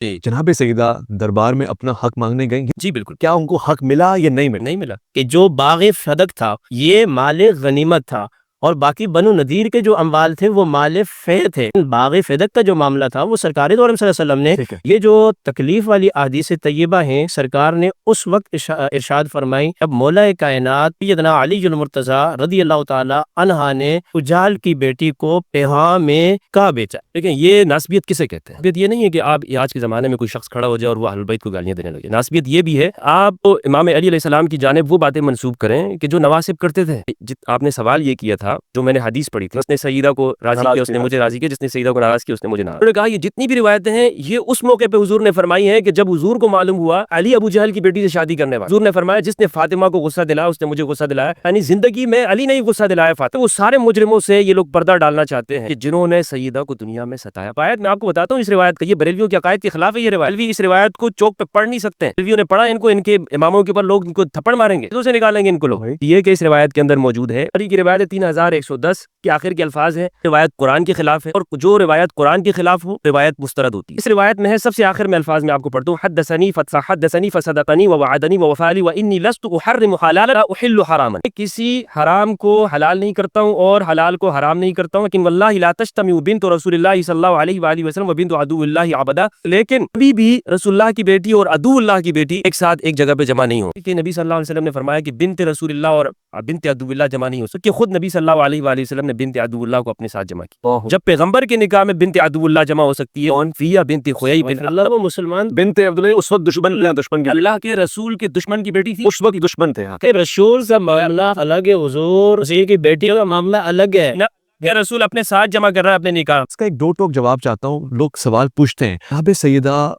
جناب سیدہ دربار میں اپنا حق مانگنے گئی. جی بالکل. کیا ان کو حق ملا یا نہیں ملا؟ نہیں ملا. کہ جو باغ فدق تھا یہ مال غنیمت تھا، اور باقی بنو نذیر کے جو اموال تھے وہ مال فے تھے. باغ فدق کا جو معاملہ تھا وہ سرکار دو عالم صلی اللہ علیہ وسلم نے یہ جو تکلیف والی احادیث طیبہ ہیں سرکار نے اس وقت ارشاد فرمائی اب مولا کائنات سیدنا علی المرتضیٰ رضی اللہ تعالی عنہ نے اجال کی بیٹی کو پیغام کا بیچا. لیکن یہ ناسبیت کسے کہتے ہیں؟ یہ نہیں ہے کہ آپ آج کے زمانے میں کوئی شخص کھڑا ہو جائے اور وہ اہل البیت کو گالیاں دینے لگے. ناسبیت یہ بھی ہے آپ امام علی علیہ السلام کی جانب وہ باتیں منسوب کریں کہ جو نواسب کرتے تھے. آپ نے سوال یہ کیا تھا جو میں نے حدیث پڑھی تھی، اس نے سیدہ کو راضی کیا اس نے مجھے راضی کیا، جس نے سیدہ کو ناراض کیا اس نے مجھے ناراض. انہوں نے کہا یہ جتنی بھی روایتیں ہیں یہ اس موقع پہ حضور نے فرمائی ہیں کہ جب حضور کو معلوم ہوا علی ابو جہل کی بیٹی سے شادی کرنے والا. حضور نے فرمایا جس نے فاطمہ کو غصہ دلایا اس نے مجھے غصہ دلایا. یعنی زندگی میں علی نے ہی غصہ دلایا فاطمہ. وہ سارے مجرموں سے یہ لوگ پردہ ڈالنا چاہتے ہیں کہ جنہوں نے سیدہ کو دنیا میں ستایا. آیت میں آپ کو بتاتا ہوں اس روایت کا، یہ بریلویوں کے عقائد کے خلاف ہے. یہ روایت اس روایت کو چوک پہ پڑھ نہیں سکتے ہیں. بریلویوں نے پڑھا ان کو ان کے اماموں کے اوپر لوگ ان کو تھپڑ ماریں گے، تو سے نکالیں گے ان کو لوگ. یہ کہ اس روایت کے اندر موجود ہے. علی کی روایت 3110 کے آخر کے الفاظ ہیں روایت قرآن کے خلاف ہے، اور جو روایت قرآن کے خلاف ہو روایت مسترد ہوتی ہے. اس روایت میں ہے سب سے آخر میں الفاظ میں آپ کو پڑھتا ہوں حدثنی فصدقنی ووعدنی ووفى وانی لست احرم حلالا احل حراما. کسی حرام کو حلال نہیں کرتا ہوں اور حلال کو حرام نہیں کرتا ہوں، لیکن واللہ لا تجتمع بنت رسول اللہ صلی اللہ علیہ وآلہ وسلم وبنت عدو اللہ عبدا. لیکن کبھی بھی رسول اللہ کی بیٹی اور عدو اللہ کی بیٹی ایک ساتھ ایک جگہ پہ جمع نہیں ہو. کہ نبی صلی اللہ علیہ وسلم نے فرمایا کہ بنت رسول اللہ اور بنت عدو اللہ جمع نہیں ہو سکتی. خود نبی صلی اللہ علیہ وآلہ وسلم نے بنت عدو اللہ کو اپنے ساتھ جمع کی. جب پیغمبر کے نکاح میں بنت عدو اللہ جمع ہو سکتی ہے فیہ بنت خویی بن اللہ، وہ مسلمان بنت عبداللہ اس وقت دشمن کے اللہ کے رسول کے دشمن کی بیٹی تھی. اس وقت دشمن تھے. کہ رسول کا معاملہ الگ ہے، حضور اسی کی بیٹی کا معاملہ الگ ہے. کہ رسول اپنے ساتھ جمع کر رہا ہے اپنے نکاح. اس کا ایک دو ٹوک جواب چاہتا ہوں. لوگ سوال پوچھتے ہیں صحاب سیدہ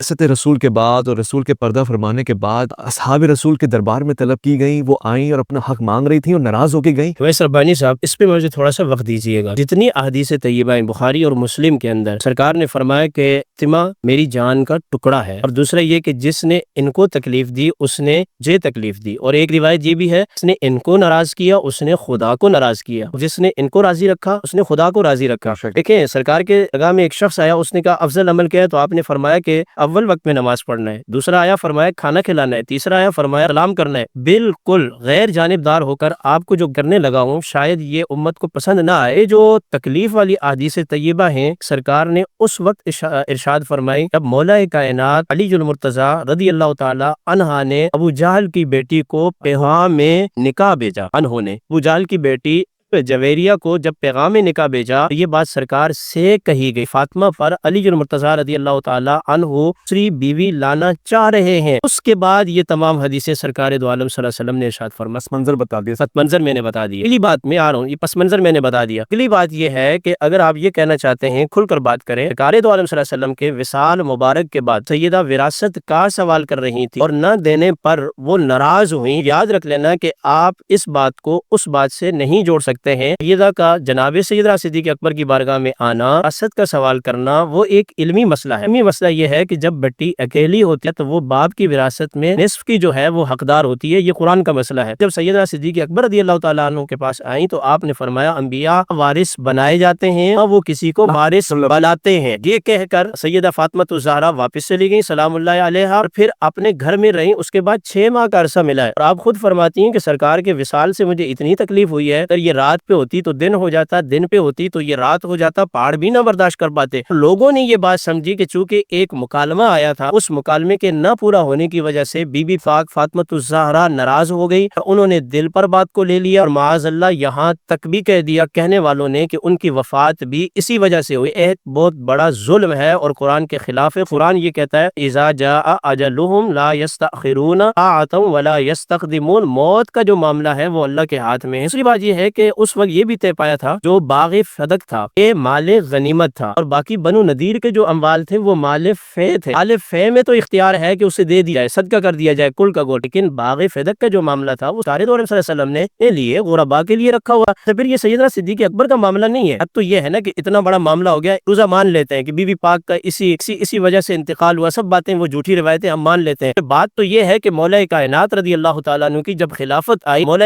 ست رسول کے بعد اور رسول کے پردہ فرمانے کے بعد اصحاب رسول کے دربار میں طلب کی گئیں، وہ آئیں اور اپنا حق مانگ رہی تھیں اور ناراض ہو کے گئیں. ویسے ربانی صاحب اس پہ مجھے تھوڑا سا وقت دیجیے گا. جتنی احادیث طیبہ ہیں بخاری اور مسلم کے اندر سرکار نے فرمایا کہ فاطمہ میری جان کا ٹکڑا ہے، اور دوسرا یہ کہ جس نے ان کو تکلیف دی اس نے مجھے تکلیف دی. اور ایک روایت یہ بھی ہے جس نے ان کو ناراض کیا اس نے خدا کو ناراض کیا، جس نے ان کو راضی رکھا اس نے خدا کو راضی رکھا. دیکھیں سرکار کے درگاہ میں ایک شخص آیا، اس نے کہا افضل عمل کیا ہے؟ تو آپ نے فرمایا کہ اول وقت میں نماز پڑھنا ہے. دوسرا آیا فرمایا کھانا کھلانا ہے. تیسرا آیا فرمایا سلام کرنا ہے. بالکل غیر جانبدار ہو کر آپ کو جو کرنے لگا ہوں شاید یہ امت کو پسند نہ آئے. جو تکلیف والی احادیث طیبہ ہیں سرکار نے اس وقت ارشاد فرمائی اب مولا کائنات علی المرتضیٰ رضی اللہ تعالی عنہ نے ابو جہل کی بیٹی کو پیغام میں نکاح بھیجا. انہوں نے ابو جہل کی بیٹی جویریہ کو جب پیغام نکاح بھیجا یہ بات سرکار سے کہی گئی. فاطمہ پر علی المرتضیٰ رضی اللہ تعالی عنہ دوسری بیوی لانا چاہ رہے ہیں. اس کے بعد یہ تمام حدیثیں سرکار دو عالم صلی اللہ علیہ وسلم نے ارشاد فرمایا. پس منظر بتا دیا. پس منظر میں نے بتا دیا. اگلی بات میں آ رہا ہوں، یہ پس منظر میں نے بتا دیا. اگلی بات یہ ہے کہ اگر آپ یہ کہنا چاہتے ہیں کھل کر بات کریں. سرکار دو عالم صلی اللہ علیہ وسلم کے وصال مبارک کے بعد سیدہ وراثت کا سوال کر رہی تھی اور نہ دینے پر وہ ناراض ہوئی. یاد رکھ لینا کہ آپ اس بات کو اس بات سے نہیں جوڑ سکتے ہیں. سیدہ کا جناب سیدنا صدیق اکبر کی بارگاہ میں آنا وراثت کا سوال کرنا وہ ایک علمی مسئلہ ہے. علمی مسئلہ یہ ہے کہ جب بیٹی اکیلی ہوتی ہے تو وہ باپ کی وراثت میں نصف کی جو ہے وہ حقدار ہوتی ہے. یہ قرآن کا مسئلہ ہے. جب سیدنا صدیق اکبر رضی اللہ تعالیٰ عنہ کے پاس آئیں تو آپ نے فرمایا انبیاء وارث بنائے جاتے ہیں اور وہ کسی کو وارث بناتے ہیں. یہ کہہ کر سیدہ فاطمہ الزہرا واپس چلی گئی سلام اللہ علیہ اور پھر اپنے گھر میں رہیں. اس کے بعد 6 ماہ کا عرصہ ملا ہے اور آپ خود فرماتی ہیں کہ سرکار کے وصال سے مجھے اتنی تکلیف ہوئی ہے. اگر یہ رات پہ ہوتی تو دن ہو جاتا، دن پہ ہوتی تو یہ رات ہو جاتا، پہاڑ بھی نہ برداشت کر پاتے. لوگوں نے یہ بات سمجھی کہ چونکہ ایک مکالمہ آیا تھا اس مکالمے کے نہ پورا ہونے کی وجہ سے بی بی پاک فاطمہ الزہرا ناراض ہو گئی. انہوں نے دل پر بات کو لے لیا اور معاذ اللہ یہاں تک بھی کہہ دیا کہنے والوں نے کہ ان کی وفات بھی اسی وجہ سے ہوئی. ایک بہت بڑا ظلم ہے اور قرآن کے خلاف ہے. قرآن یہ کہتا ہے اذا جاء اجلهم لا يستأخرون ساعة ولا يستقدمون. موت کا جو معاملہ ہے وہ اللہ کے ہاتھ میں ہے. دوسری بات یہ ہے کہ اس وقت یہ بھی طے پایا تھا جو باغ فدق تھا یہ مال غنیمت تھا اور باقی بنو نذیر کے جو اموال تھے وہ مال فے تھے. مال فے میں تو اختیار ہے کہ اسے دے دیا جائے، صدقہ کر دیا جائے کل کا گوٹ، لیکن باغ فدق کا جو معاملہ تھا وہ سارے دور صلی اللہ علیہ وسلم نے لیے غربا کے لیے رکھا ہوا. تو پھر یہ سیدنا صدیق اکبر کا معاملہ نہیں ہے. اب تو یہ ہے نا کہ اتنا بڑا معاملہ ہو گیا روزہ مان لیتے ہیں کہ بی بی پاک کا اسی وجہ سے انتقال ہوا. سب باتیں وہ جھوٹی روایتیں ہم مان لیتے ہیں. بات تو یہ ہے کہ مولا کائنات رضی اللہ تعالیٰ عنہ کی جب خلافت آئی مولا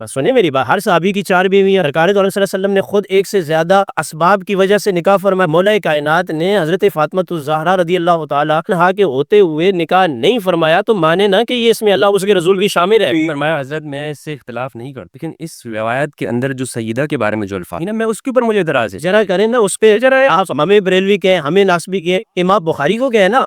سنیں میری بات، ہر صحابی کی 4 بیویاں، سرکار دو عالم صلی اللہ علیہ وسلم نے خود ایک سے زیادہ اسباب کی وجہ سے نکاح فرمایا. مولا کائنات نے حضرت فاطمہ الزہرا رضی اللہ تعالیٰ عنہا کے ہوتے ہوئے نکاح نہیں فرمایا تو مانے نہ کہ یہ اس میں اللہ اس کے رسول کی شامل ہے. فرمایا حضرت میں اس سے اختلاف نہیں کرتا، لیکن اس روایت کے اندر جو سیدہ کے بارے میں جو الفاظ میں اس کے اوپر مجھے اعتراض ہے. ذرا کریں نا اس پہ، ذرا آپ ہمیں بریلوی کہیں، ہمیں ناسبی کہیں، امام بخاری کو کہیں نا.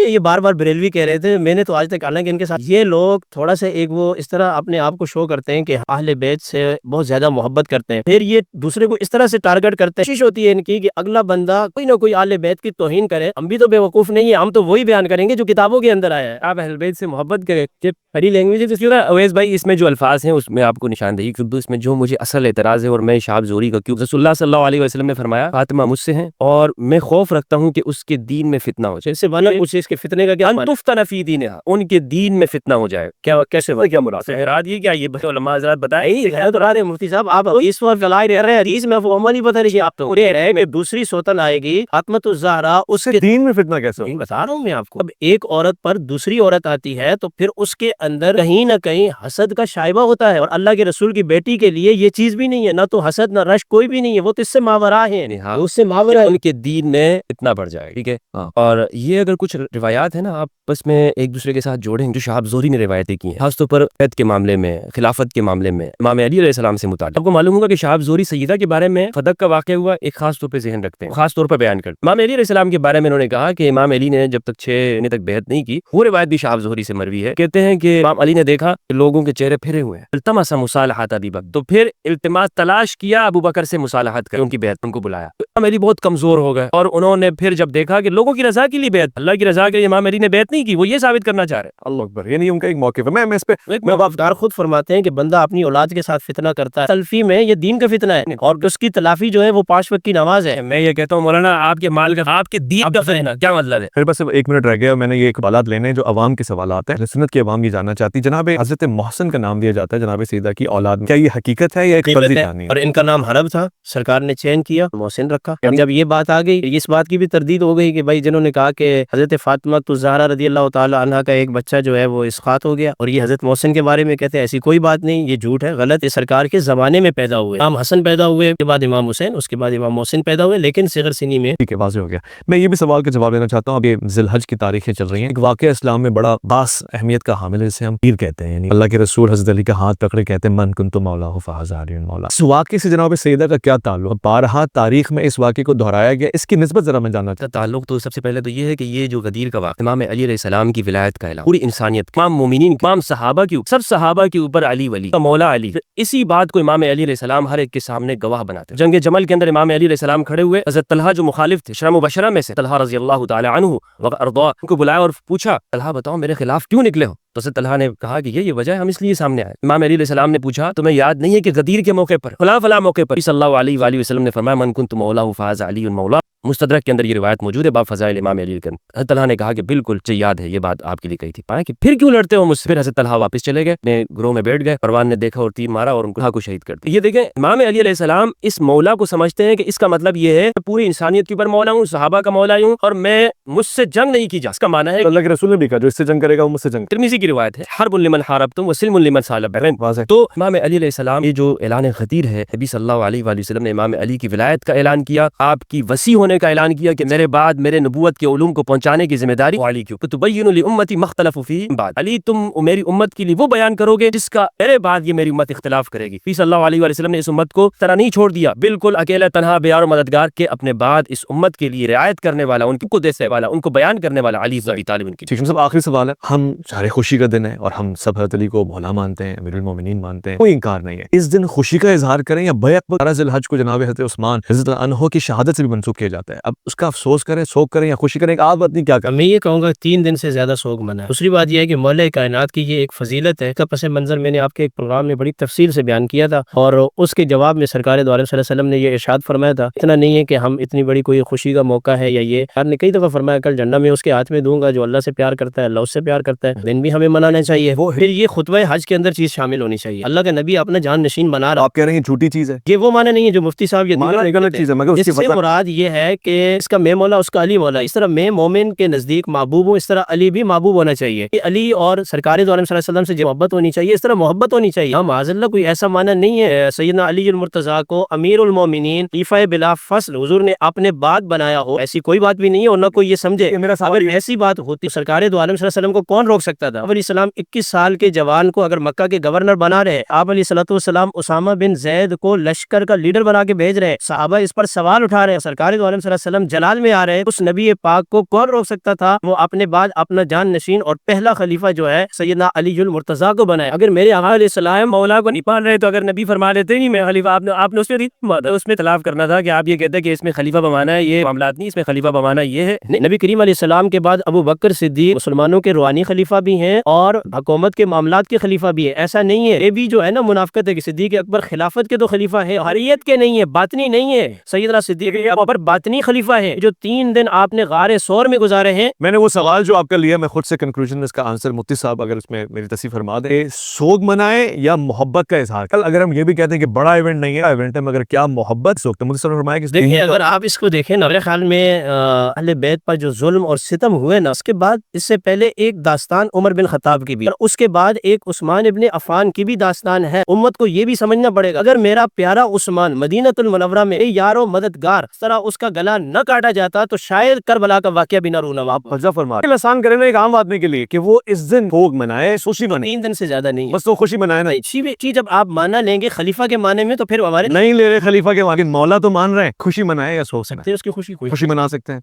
یہ بار بار بریلوی کہہ رہے تھے، میں نے تو آج تک، حالانکہ ان کے ساتھ یہ لوگ تھوڑا سا ایک وہ اس طرح اپنے آپ کو شو کرتے ہیں کہ اہل بیت سے بہت زیادہ محبت کرتے ہیں، پھر یہ دوسرے کو اس طرح سے ٹارگٹ کرتے ہیں. کوشش ہوتی ہے ان کی کہ اگلا بندہ کوئی نہ کوئی اہل بیت کی توہین کرے. ہم بھی تو بے وقوف نہیں ہیں، ہم تو وہی بیان کریں گے جو کتابوں کے اندر آیا ہے. آپ اہل بیت سے محبت کریں، بڑی لینگویج ہے. اویس بھائی اس میں جو الفاظ ہیں اس میں آپ کو نشاندہی کر دوں. اس میں جو مجھے اصل اعتراض ہے اور میں شہاب زوری کا کیوں، رسول اللہ صلی اللہ علیہ وسلم نے فرمایا فاطمہ مجھ سے ہیں اور میں خوف رکھتا ہوں کہ اس کے دین میں فتنہ ہو جائے. اس سے بنا پوچھے اس کے فتنے کا کیا ان تفتن فی دینہا، ان کے دین میں فتنہ ہو جائے. کیا کیسے کیا مراد ہے؟ اراد یہ کیا، یہ علماء حضرات بتائیں. تو رہا رہے مفتی صاحب، آپ اس وقت لائے رہ رہے ہیں حدیث میں وہ عمل ہی پتہ نہیں. آپ تو رہے ہیں کہ دوسری سوتن آئے گی فاطمہ الزہرا، اس کے دین میں فتنہ کیسے ہو؟ بتا رہا ہوں میں آپ کو. اب ایک عورت پر دوسری عورت آتی ہے تو پھر اس کے اندر کہیں نہ کہیں حسد کا شائبہ ہوتا ہے، اور اللہ کے رسول کی بیٹی کے لیے یہ چیز بھی نہیں ہے، نہ تو حسد نہ رشک کوئی بھی نہیں ہے، وہ تو اس سے ماورا ہے. اس سے ماورا ان کے دین میں اتنا بڑھ جائے. ٹھیک ہے. اور یہ اگر کچھ روایات ہیں نا آپ بس میں ایک دوسرے کے ساتھ جوڑیں جو شہاب زوری نے روایتیں کی ہیں، خاص طور پر عید کے معاملے میں، خلافت کے معاملے میں، امام علی علیہ السلام سے متعلق. آپ کو معلوم ہوگا کہ شہاب زوری سیدہ کے بارے میں فدق کا واقعہ ہوا ایک خاص طور پہ ذہن رکھتے ہیں، خاص طور پر بیان کرتے ہیں. امام علی علیہ السلام کے بارے میں انہوں نے کہا کہ امام علی نے جب تک 6 مہینے تک بیعت نہیں کی، وہ روایت بھی شہاب زوری سے مروی ہے. کہتے ہیں کہ امام علی نے دیکھا کہ لوگوں کے چہرے پھرے ہوئے ہیں، التمس مصالحت ابی بکر، تو پھر التماس تلاش کیا ابو بکر سے مصالحت کر، ان کی بیعت ان کو بلایا. امام علی بہت کمزور ہو گئے اور انہوں نے پھر جب دیکھا کہ لوگوں کی رضا کے لیے بیعت، اللہ کی رضا کے لیے امام علی نے بیعت نہیں کی، وہ یہ ثابت کرنا چاہ رہے ہیں. اللہ اکبر، یعنی ان کا ایک موقف ہے. میں اس پہ وفادار خود فرماتے ہیں کہ بندہ اپنی اولاد کے ساتھ فتنہ کرتا ہے، تلفی میں یہ دین کا فتنہ ہے اور اس کی تلافی جو ہے وہ 5 وقت کی نماز ہے. میں یہ کہتا ہوں مولانا آپ کے مال کا، آپ کے دین کا فتنہ کیا مطلب ہے؟ پھر بس 1 منٹ رہ گیا. میں نے یہ سوالات لینے ہیں جو عوام کے سوالات ہیں، سنت کی عوام یہ جاننا چاہتی. جناب حضرت محسن کا نام دیا جاتا ہے جناب سیدہ کی اولاد میں، کیا یہ حقیقت ہے یا ایک فرضی کہانی ہے؟ اور ان کا نام حرب تھا، سرکار نے چینج کیا، محسن رکھا. جب یہ بات آ گئی، اس بات کی بھی تردید ہو گئی کہ بھائی جنہوں نے کہا کہ حضرت فاطمہ الزہرا رضی اللہ تعالی عنہا کا ایک بچہ جو ہے وہ اسقاط ہو گیا، اور یہ حضرت محسن کے بارے میں کہتے ہیں ایسی کوئی بات نہیں، یہ جھوٹ ہے، غلط ہے. سرکار کے زمانے میں پیدا ہوئے، امام حسن پیدا ہوئے، اس کے بعد امام حسین، اس کے بعد امام محسن پیدا ہوئے، لیکن صغر سنی میں. ٹھیک ہے، واضح ہو گیا. میں یہ بھی سوال کا جواب دینا چاہتا ہوں. اب یہ ذی الحج کی تاریخیں چل رہی ہیں، ایک واقعہ اسلام میں بڑا باس اہمیت کا حامل ہے، جسے ہم پیر کہتے ہیں. یعنی اللہ کے رسول حضرت علی کا ہاتھ پکڑے کہتے ہیں من کنت مولاہ فہذا علی مولا. اس واقعے سے جناب سیدہ کا کیا تعلق؟ بارہا تاریخ میں اس واقعے کو دہرایا گیا، اس کی نسبت ذرا میں جاننا چاہتا ہوں. تعلق تو سب سے پہلے تو یہ ہے کہ یہ جو غدیر کا واقعہ، امام علی علیہ السلام کی ولایت کا اعلان، پوری انسانیت، تمام مومنین، تمام صحابہ کی، سب صحابہ کے اوپر علی ولی کا مولا علی. اسی بات کو امام علی علیہ السلام ہر ایک کے سامنے گواہ بناتے ہیں. جنگ جمل کے اندر امام علی علیہ السلام کھڑے ہوئے، حضرت طلحہ جو مخالف تھے، 10 مبشرہ میں سے طلحہ رضی اللہ تعالی عنہ وارضاہ، ان کو بلایا اور پوچھا طلحہ بتاؤ میرے خلاف کیوں نکلے ہو؟ تو حضرت طلحہ نے کہا کہ یہ وجہ ہے، ہم اس لیے سامنے آئے. امام علی علیہ السلام نے پوچھا تمہیں یاد نہیں ہے کہ غدیر کے موقع پر فلاں موقع پر صلی اللہ علیہ وآلہ وسلم نے فرمایا من کنت مولا فاز علی مولا. مستدرک کے اندر یہ روایت موجود ہے باب فضائل امام علی کے اندر. حضرت طلحہ نے کہا کہ بالکل یاد ہے، یہ بات آپ کے لیے کہی تھی. پایا کہ پھر کیوں لڑتے ہو مجھ سے؟ پھر حضرت طلحہ واپس چلے گئے، اپنے گروہ میں بیٹھ گئے. پروان نے دیکھا اور تیر مارا اور ان کو شہید کر دیا. یہ دیکھیں امام علی علیہ السلام اس مولا کو سمجھتے ہیں کہ اس کا مطلب یہ ہے کہ پوری انسانیت کے اوپر مولا ہوں، صحابہ کا مولا ہوں، اور میں مجھ سے جنگ نہیں کی جا. اس کا معنی ہے اللہ کے رسول نے بھی کہا جو اس سے جنگ کرے گا وہ مجھ سے جنگ. ترمذی کی روایت ہے حرب لمن حاربتم وسلم لمن سالبتم. واضح. تو امام علی علیہ السلام یہ جو اعلان غدیر ہے، نبی صلی اللہ علیہ وآلہ وسلم نے امام علی کی ولایت کا اعلان کیا، آپ کی وسیع ہونے کا اعلان کیا کہ میرے بعد میرے نبوت کے علوم کو پہنچانے کی ذمہ داری علی کی. تبین لامتی ما اختلفوا فیہ بعد، علی تم میری امت کے لیے وہ بیان کرو گے جس کا میرے بعد یہ میری امت اختلاف کرے گی. صلی اللہ علیہ وآلہ وسلم نے اس امت کو طرح نہیں چھوڑ دیا، بالکل اکیلا تنہا بیار مددگار کے اپنے بعد اس امت کے لیے رعایت کرنے والا، ان کو دینے والا، ان کو بیان کرنے والا علی بن ابی طالب ان کی. ٹھیک ہے سب آخری سوال ہے. ہم چاہے خوشی کا دن ہے اور ہم سب حضرت علی کو مولا مانتے ہیں، امیر المومنین مانتے ہیں، کوئی انکار نہیں ہے. اس دن خوشی کا اظہار کریں یا بیعت پر ذی الحج کو جناب حضرت عثمان رضی اللہ عنہ کی شہادت سے بھی منسوخ کیا جاتا ہے، اب اس کا افسوس کریں، سوگ کریں یا خوشی کریں؟ آپ بات نہیں کیا کریں؟ میں یہ کہوں گا 3 دن سے زیادہ سوگ منا ہے. دوسری بات یہ ہے کہ مولا کائنات کی یہ ایک فضیلت ہے، اس کا پس منظر میں نے آپ کے ایک پروگرام میں بڑی تفصیل سے بیان کیا تھا، اور اس کے جواب میں سرکار دو عالم صلی اللہ علیہ وسلم نے یہ ارشاد فرمایا تھا اتنا نہیں ہے کہ ہم اتنی بڑی کوئی خوشی کا موقع ہے یا یہ، آپ نے کئی دفعہ فرمایا کل جنہ میں اس کے ہاتھ میں دوں گا جو اللہ سے پیار کرتا ہے، اللہ اس سے پیار کرتا ہے. دن بھی ہمیں ہمیں منانا چاہیے، وہ پھر یہ خطبہ حج کے اندر چیز شامل ہونی چاہیے، اللہ کا نبی اپنا جان نشین بنا رہا، آپ کہہ رہے ہیں جھوٹی چیز ہے، یہ وہ معنی نہیں ہے جو مفتی صاحب یہ مانا نہیں غلط چیز ہے، مگر اس اس کی سے وجہ مراد یہ ہے کہ اس کا میں مولا اس کا علی مولا، اس طرح میں مومن کے نزدیک محبوب ہوں، اس طرح علی بھی محبوب ہونا چاہیے، کہ علی اور سرکار دو عالم صلی اللہ علیہ وسلم سے جو محبت ہونی چاہیے اس طرح محبت ہونی چاہیے۔ ہاں معاذ اللہ کوئی ایسا معنی نہیں ہے سیدنا علی المرتضیٰ کو امیر المومنین خلیفہ بلا فصل حضور نے اپنے بعد بنایا ہو، ایسی کوئی بات بھی نہیں ہے، اور نہ کوئی یہ سمجھے اگر ایسی بات ہوتی سرکار دو عالم صلی اللہ علیہ وسلم کو کون روک سکتا تھا؟ آپ علیہ السلام 21 سال کے جوان کو اگر مکہ کے گورنر بنا رہے، آپ علیہ الصلوۃ والسلام اسامہ بن زید کو لشکر کا لیڈر بنا کے بھیج رہے، صحابہ اس پر سوال اٹھا رہے، سرکار دو عالم صلی اللہ علیہ وسلم جلال میں آ رہے، اس نبی پاک کو کون روک سکتا تھا؟ وہ اپنے بعد اپنا جان نشین اور پہلا خلیفہ جو ہے سیدنا علی المرتضیٰ کو بنایا۔ اگر میرے آقا علیہ السلام مولا کو نہیں مان رہے تو اگر نبی فرما لیتے نہیں میں خلیفہ، آپ نے اس میں اختلاف کرنا تھا کہ آپ یہ کہتے ہیں کہ اس میں خلیفہ بمانا ہے، یہ معاملات نہیں، اس میں خلیفہ بمانا یہ ہے نہیں۔ نبی کریم علیہ السلام کے بعد ابو بکر صدیق مسلمانوں کے روحانی خلیفہ بھی ہیں اور حکومت کے معاملات کے خلیفہ بھی ہے، ایسا نہیں ہے، یہ بھی جو ہے نا منافقت ہے کہ صدیق اکبر خلافت کے تو خلیفہ ہے، حریت کے نہیں ہے، باطنی نہیں ہے، سیدنا صدیق اکبر باطنی خلیفہ ہے جو 3 دن آپ نے غار ثور میں گزارے ہیں۔ میں نے وہ سوال جو آپ کا لیا، میں خود سے کنکلوژن میں اس کا آنسر مفتی صاحب اگر اس میں میری تصحیح فرما دیں، سوگ منائے یا محبت کا اظہار؟ کل اگر ہم یہ بھی کہتے ہیں کہ بڑا ایونٹ نہیں ہے، ایونٹ ہے مگر کیا محبت سوگ؟ تو مفتی صاحب نے فرمایا کہ دیکھیں اگر آپ اس کو دیکھیں نا، میرے خیال میں اہل بیت پر جو ظلم اور ستم ہوئے نا، اس کے بعد اس سے پہلے ایک داستان عمر بن خطاب کی بھی، اور اس کے بعد ایک عثمان ابن عفان کی بھی داستان ہے۔ امت کو یہ بھی سمجھنا پڑے گا اگر میرا پیارا عثمان مدینۃ المنورہ میں یارو مددگار اس طرح اس کا گلا نہ کاٹا جاتا تو شاید کربلا کا واقعہ بھی نہ رونما۔ آپ فضا فرما رہے ہیں آسان کریں نا ایک عام آدمی کے لیے کہ وہ اس دن سوگ منائے، خوشی منائے، 3 دن سے زیادہ نہیں، بس وہ خوشی منائے نا، چیز جب آپ مانا لیں گے خلیفہ کے معنی میں تو پھر ہمارے نہیں لے رہے خلیفہ کے، مولا تو مان رہے ہیں، خوشی منائے یا سوگ سے اس کی خوشی کوئی خوشی منا سکتے ہیں۔